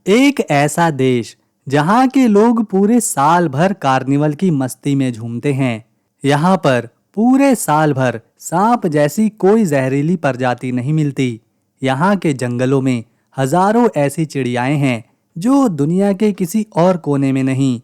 एक ऐसा देश जहां के लोग पूरे साल भर कार्निवल की मस्ती में झूमते हैं। यहाँ पर पूरे साल भर सांप जैसी कोई जहरीली प्रजाति नहीं मिलती। यहाँ के जंगलों में हजारों ऐसी चिड़ियाएं हैं जो दुनिया के किसी और कोने में नहीं।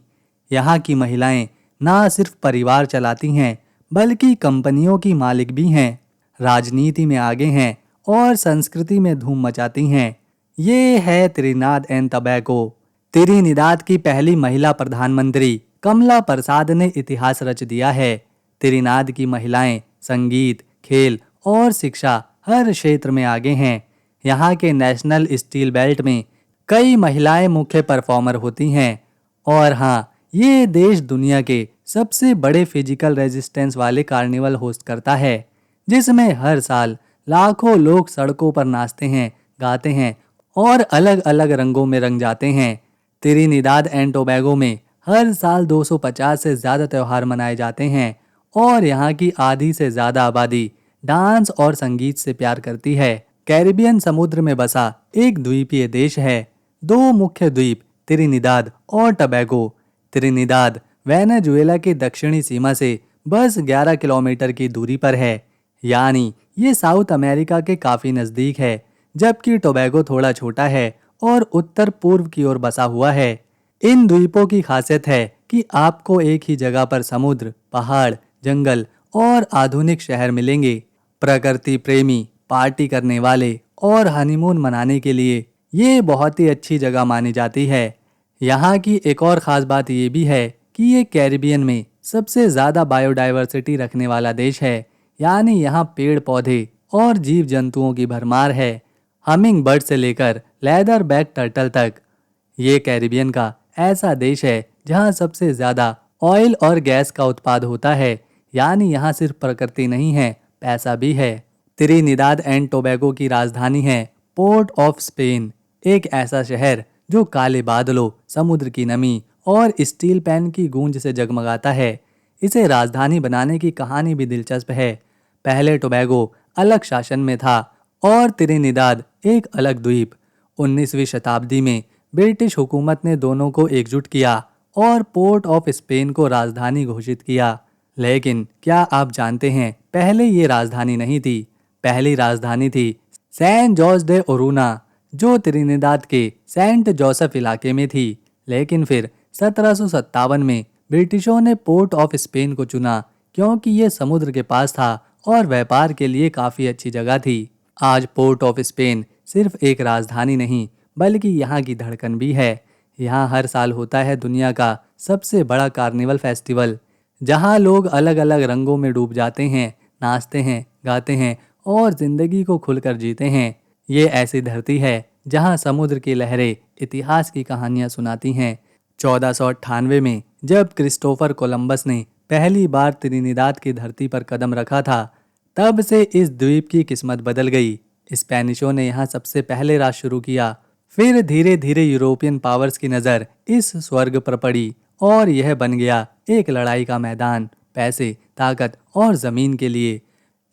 यहाँ की महिलाएं ना सिर्फ परिवार चलाती हैं बल्कि कंपनियों की मालिक भी हैं, राजनीति में आगे हैं और संस्कृति में धूम मचाती हैं। ये है त्रिनाद एंड टबैको। त्रिनिदाद की पहली महिला प्रधानमंत्री कमला प्रसाद ने इतिहास रच दिया है। त्रिनाद की महिलाएं संगीत, खेल और शिक्षा हर क्षेत्र में आगे हैं। यहाँ के नेशनल स्टील बेल्ट में कई महिलाएं मुख्य परफॉर्मर होती हैं। और हाँ, ये देश दुनिया के सबसे बड़े फिजिकल रेजिस्टेंस वाले कार्निवल होस्ट करता है, जिसमें हर साल लाखों लोग सड़कों पर नाचते हैं, गाते हैं और अलग अलग रंगों में रंग जाते हैं। त्रिनिदाद एंड टोबैगो में हर साल 250 से ज़्यादा त्यौहार मनाए जाते हैं और यहाँ की आधी से ज़्यादा आबादी डांस और संगीत से प्यार करती है। कैरिबियन समुद्र में बसा एक द्वीपीय देश है। दो मुख्य द्वीप त्रिनिदाद और टबैगो। त्रिनिदाद वेनेजुएला की दक्षिणी सीमा से बस 11 किलोमीटर की दूरी पर है, यानी ये साउथ अमेरिका के काफ़ी नज़दीक है, जबकि टोबैगो थोड़ा छोटा है और उत्तर पूर्व की ओर बसा हुआ है। इन द्वीपों की खासियत है कि आपको एक ही जगह पर समुद्र, पहाड़, जंगल और आधुनिक शहर मिलेंगे। प्रकृति प्रेमी, पार्टी करने वाले और हनीमून मनाने के लिए ये बहुत ही अच्छी जगह मानी जाती है। यहाँ की एक और ख़ास बात ये भी है कि ये कैरिबियन में सबसे ज़्यादा बायोडाइवर्सिटी रखने वाला देश है, यानी यहाँ पेड़ पौधे और जीव जंतुओं की भरमार है, हमिंग बर्ड से लेकर लेदर बैक टर्टल तक। ये कैरिबियन का ऐसा देश है जहाँ सबसे ज़्यादा ऑयल और गैस का उत्पाद होता है, यानी यहाँ सिर्फ प्रकृति नहीं है, पैसा भी है। त्रिनिदाद एंड टोबैगो की राजधानी है पोर्ट ऑफ स्पेन, एक ऐसा शहर जो काले बादलों, समुद्र की नमी और स्टील पैन की गूंज से जगमगाता है। इसे राजधानी बनाने की कहानी भी दिलचस्प है। पहले टोबैगो अलग शासन में था और त्रिनिदाद एक अलग द्वीप। 19वीं शताब्दी में ब्रिटिश हुकूमत ने दोनों को एकजुट किया और पोर्ट ऑफ स्पेन को राजधानी घोषित किया। लेकिन क्या आप जानते हैं, पहले ये राजधानी नहीं थी। पहली राजधानी थी सैन जॉर्ज डे ओरूना, जो त्रिनिदाद के सेंट जोसेफ इलाके में थी। लेकिन फिर 1757 में ब्रिटिशों ने पोर्ट ऑफ स्पेन को चुना क्योंकि ये समुद्र के पास था और व्यापार के लिए काफ़ी अच्छी जगह थी। आज पोर्ट ऑफ स्पेन सिर्फ एक राजधानी नहीं बल्कि यहाँ की धड़कन भी है। यहाँ हर साल होता है दुनिया का सबसे बड़ा कार्निवल फेस्टिवल, जहाँ लोग अलग अलग रंगों में डूब जाते हैं, नाचते हैं, गाते हैं और ज़िंदगी को खुलकर जीते हैं। ये ऐसी धरती है जहाँ समुद्र की लहरें इतिहास की कहानियाँ सुनाती हैं। 1498 में जब क्रिस्टोफर कोलंबस ने पहली बार त्रिनिदाद की धरती पर कदम रखा था, तब से इस द्वीप की किस्मत बदल गई। स्पेनिशों ने यहाँ सबसे पहले राज शुरू किया, फिर धीरे धीरे यूरोपियन पावर्स की नज़र इस स्वर्ग पर पड़ी और यह बन गया एक लड़ाई का मैदान, पैसे, ताकत और ज़मीन के लिए।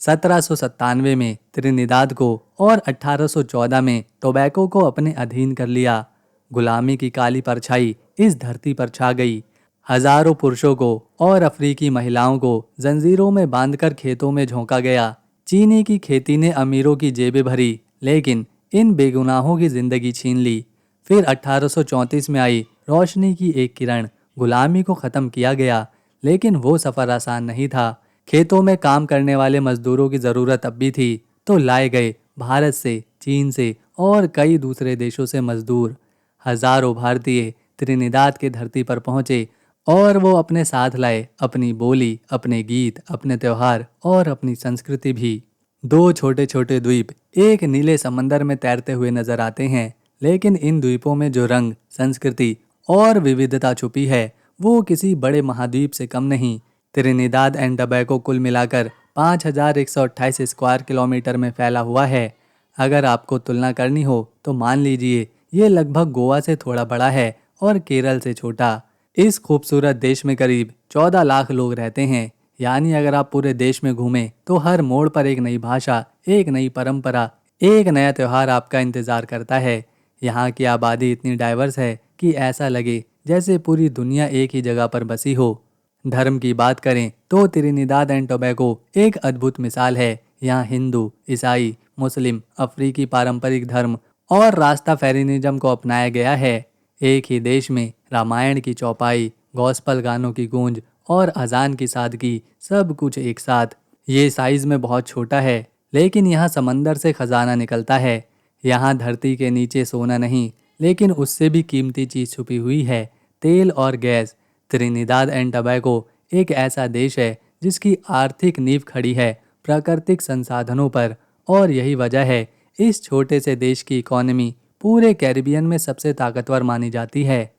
1797 में त्रिनिदाद को और 1814 में टोबैको को अपने अधीन कर लिया। गुलामी की काली परछाई इस धरती पर छा गई। हजारों पुरुषों को और अफ्रीकी महिलाओं को जंजीरों में बांधकर खेतों में झोंका गया। चीनी की खेती ने अमीरों की जेबें भरी, लेकिन इन बेगुनाहों की जिंदगी छीन ली। फिर 1834 में आई रोशनी की एक किरण, गुलामी को ख़त्म किया गया, लेकिन वो सफ़र आसान नहीं था। खेतों में काम करने वाले मजदूरों की ज़रूरत अब भी थी, तो लाए गए भारत से, चीन से और कई दूसरे देशों से मजदूर। हजारों भारतीय त्रिनिदाद की धरती पर पहुँचे और वो अपने साथ लाए अपनी बोली, अपने गीत, अपने त्योहार और अपनी संस्कृति भी। दो छोटे छोटे द्वीप एक नीले समंदर में तैरते हुए नजर आते हैं, लेकिन इन द्वीपों में जो रंग, संस्कृति और विविधता छुपी है वो किसी बड़े महाद्वीप से कम नहीं। त्रिनिदाद एंड टबैको कुल मिलाकर 5128 स्क्वायर किलोमीटर में फैला हुआ है। अगर आपको तुलना करनी हो तो मान लीजिए ये लगभग गोवा से थोड़ा बड़ा है और केरल से छोटा। इस खूबसूरत देश में करीब 14 लाख लोग रहते हैं, यानी अगर आप पूरे देश में घूमें तो हर मोड़ पर एक नई भाषा, एक नई परंपरा, एक नया त्यौहार आपका इंतजार करता है। यहाँ की आबादी इतनी डाइवर्स है कि ऐसा लगे जैसे पूरी दुनिया एक ही जगह पर बसी हो। धर्म की बात करें तो त्रिनिदाद एंड टोबैगो एक अद्भुत मिसाल है। यहाँ हिंदू, ईसाई, मुस्लिम, अफ्रीकी पारंपरिक धर्म और रास्ताफेरिनिज्म को अपनाया गया है। एक ही देश में रामायण की चौपाई, गॉस्पल गानों की गूंज और अजान की सादगी, सब कुछ एक साथ। ये साइज में बहुत छोटा है, लेकिन यहाँ समंदर से खजाना निकलता है। यहाँ धरती के नीचे सोना नहीं, लेकिन उससे भी कीमती चीज छुपी हुई है, तेल और गैस। त्रिनिदाद एंड टबैगो एक ऐसा देश है जिसकी आर्थिक नींव खड़ी है प्राकृतिक संसाधनों पर, और यही वजह है इस छोटे से देश की इकोनॉमी पूरे कैरिबियन में सबसे ताकतवर मानी जाती है।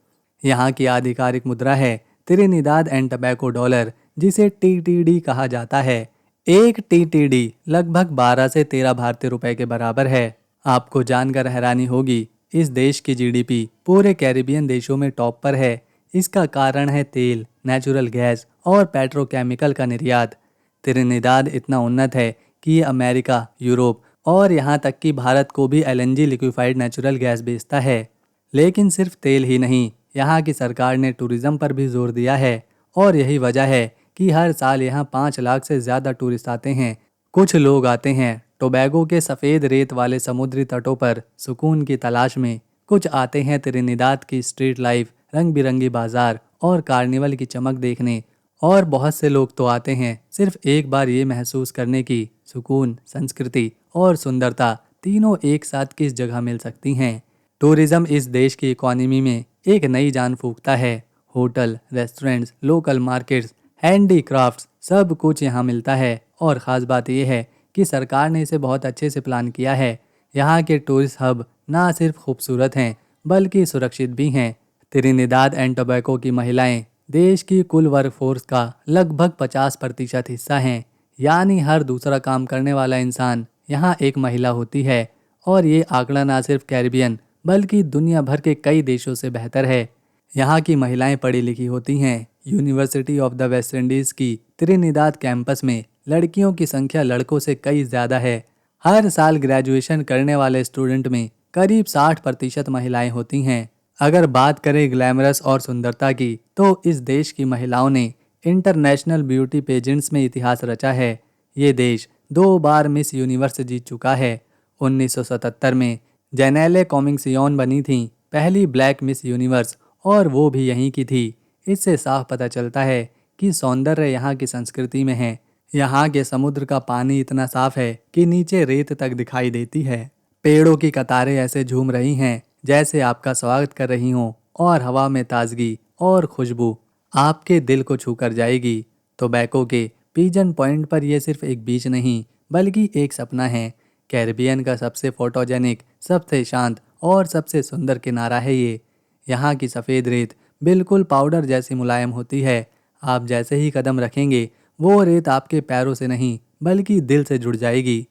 यहाँ की आधिकारिक मुद्रा है त्रिनिदाद एंड टबैगो डॉलर, जिसे टीटीडी कहा जाता है। एक टीटीडी लगभग 12 से 13 भारतीय रुपए के बराबर है। आपको जानकर हैरानी होगी, इस देश की जीडीपी पूरे कैरिबियन देशों में टॉप पर है। इसका कारण है तेल, नेचुरल गैस और पेट्रोकेमिकल का निर्यात। त्रिनिदाद इतना उन्नत है कि ये अमेरिका, यूरोप और यहाँ तक कि भारत को भी एलएनजी लिक्विफाइड नेचुरल गैस बेचता है। लेकिन सिर्फ तेल ही नहीं, यहाँ की सरकार ने टूरिज्म पर भी जोर दिया है, और यही वजह है कि हर साल यहाँ 5 लाख से ज़्यादा टूरिस्ट आते हैं। कुछ लोग आते हैं टोबैगो के सफ़ेद रेत वाले समुद्री तटों पर सुकून की तलाश में, कुछ आते हैं त्रिनिदाद की स्ट्रीट लाइफ, रंग बिरंगी बाजार और कार्निवल की चमक देखने, और बहुत से लोग तो आते हैं सिर्फ एक बार ये महसूस करने की सुकून, संस्कृति और सुंदरता तीनों एक साथ किस जगह मिल सकती हैं। टूरिज्म इस देश की इकोनॉमी में एक नई जान फूंकता है। Hotel, restaurants, local markets, handicrafts, सब कुछ यहाँ मिलता है, और ख़ास बात यह है कि सरकार ने इसे बहुत अच्छे से प्लान किया है। यहाँ के टूरिस्ट हब ना सिर्फ खूबसूरत हैं बल्कि सुरक्षित भी हैं। त्रिनिदाद एंड टोबैगो की महिलाएं देश की कुल वर्कफोर्स का लगभग 50% हिस्सा हैं, यानी हर दूसरा काम करने वाला इंसान यहाँ एक महिला होती है। और ये आंकड़ा ना सिर्फ कैरिबियन बल्कि दुनिया भर के कई देशों से बेहतर है। यहाँ की महिलाएं पढ़ी लिखी होती हैं। University of the West Indies की त्रिनिदाद कैंपस में लड़कियों की संख्या लड़कों से कई ज़्यादा है। हर साल ग्रेजुएशन करने वाले स्टूडेंट में करीब 60% महिलाएं होती हैं। अगर बात करें ग्लैमरस और सुंदरता की, तो इस देश की महिलाओं ने इंटरनेशनल ब्यूटी पेजेंट्स में इतिहास रचा है। ये देश 2 बार मिस यूनिवर्स जीत चुका है। 1977 में जेनेले कॉमिंगसियोन बनी थी पहली ब्लैक मिस यूनिवर्स, और वो भी यहीं की थी। इससे साफ पता चलता है कि सौंदर्य यहाँ की संस्कृति में है। यहाँ के समुद्र का पानी इतना साफ है कि नीचे रेत तक दिखाई देती है। पेड़ों की कतारें ऐसे झूम रही हैं जैसे आपका स्वागत कर रही हों, और हवा में ताजगी और खुशबू आपके दिल को छू कर जाएगी। टोबैगो के पिजन पॉइंट पर यह सिर्फ एक बीच नहीं बल्कि एक सपना है। कैरिबियन का सबसे फोटोजेनिक, सबसे शांत और सबसे सुंदर किनारा है ये। यहाँ की सफ़ेद रेत बिल्कुल पाउडर जैसी मुलायम होती है। आप जैसे ही कदम रखेंगे वो रेत आपके पैरों से नहीं बल्कि दिल से जुड़ जाएगी।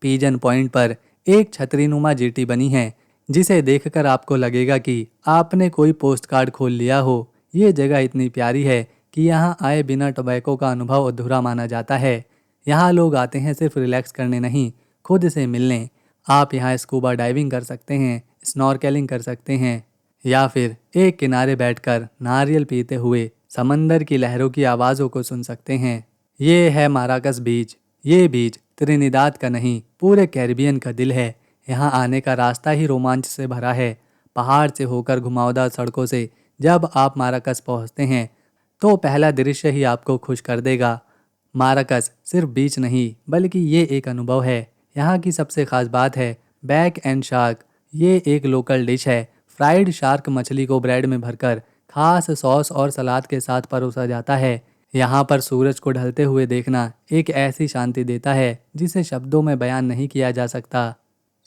पिजन पॉइंट पर एक छतरीनुमा जेटी बनी है जिसे देखकर आपको लगेगा कि आपने कोई पोस्ट कार्ड खोल लिया हो। ये जगह इतनी प्यारी है कि यहाँ आए बिना टोबैगो का अनुभव अधूरा माना जाता है। यहाँ लोग आते हैं सिर्फ रिलैक्स करने नहीं, खुद से मिलने। आप यहाँ स्कूबा डाइविंग कर सकते हैं, स्नॉर्केलिंग कर सकते हैं, या फिर एक किनारे बैठकर नारियल पीते हुए समंदर की लहरों की आवाज़ों को सुन सकते हैं। ये है माराकस बीच। ये बीच त्रिनिदाद का नहीं, पूरे कैरिबियन का दिल है। यहाँ आने का रास्ता ही रोमांच से भरा है। पहाड़ से होकर घुमावदार सड़कों से जब आप माराकस पहुँचते हैं तो पहला दृश्य ही आपको खुश कर देगा। माराकस सिर्फ बीच नहीं बल्कि ये एक अनुभव है। यहाँ की सबसे खास बात है बैक एंड शार्क। ये एक लोकल डिश है। फ्राइड शार्क मछली को ब्रेड में भरकर खास सॉस और सलाद के साथ परोसा जाता है। यहाँ पर सूरज को ढलते हुए देखना एक ऐसी शांति देता है जिसे शब्दों में बयान नहीं किया जा सकता।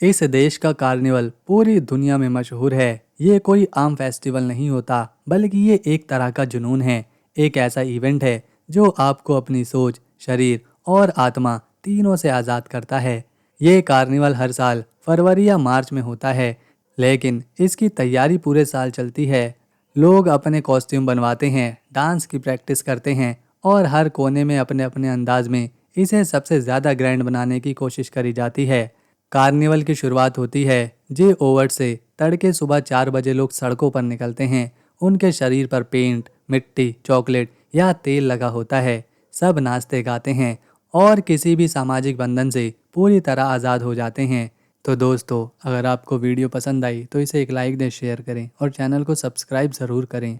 इस देश का कार्निवल पूरी दुनिया में मशहूर है। ये कोई आम फेस्टिवल नहीं होता बल्कि ये एक तरह का जुनून है। एक ऐसा इवेंट है जो आपको अपनी सोच, शरीर और आत्मा तीनों से आज़ाद करता है। ये कार्निवल हर साल फरवरी या मार्च में होता है, लेकिन इसकी तैयारी पूरे साल चलती है। लोग अपने कॉस्ट्यूम बनवाते हैं, डांस की प्रैक्टिस करते हैं और हर कोने में अपने अपने अंदाज में इसे सबसे ज़्यादा ग्रैंड बनाने की कोशिश करी जाती है। कार्निवल की शुरुआत होती है जे ओवर्ट से तड़के सुबह 4 बजे लोग सड़कों पर निकलते हैं। उनके शरीर पर पेंट, मिट्टी, चॉकलेट या तेल लगा होता है। सब नाचते गाते हैं और किसी भी सामाजिक बंधन से पूरी तरह आज़ाद हो जाते हैं। तो दोस्तों, अगर आपको वीडियो पसंद आई तो इसे एक लाइक दें, शेयर करें और चैनल को सब्सक्राइब ज़रूर करें।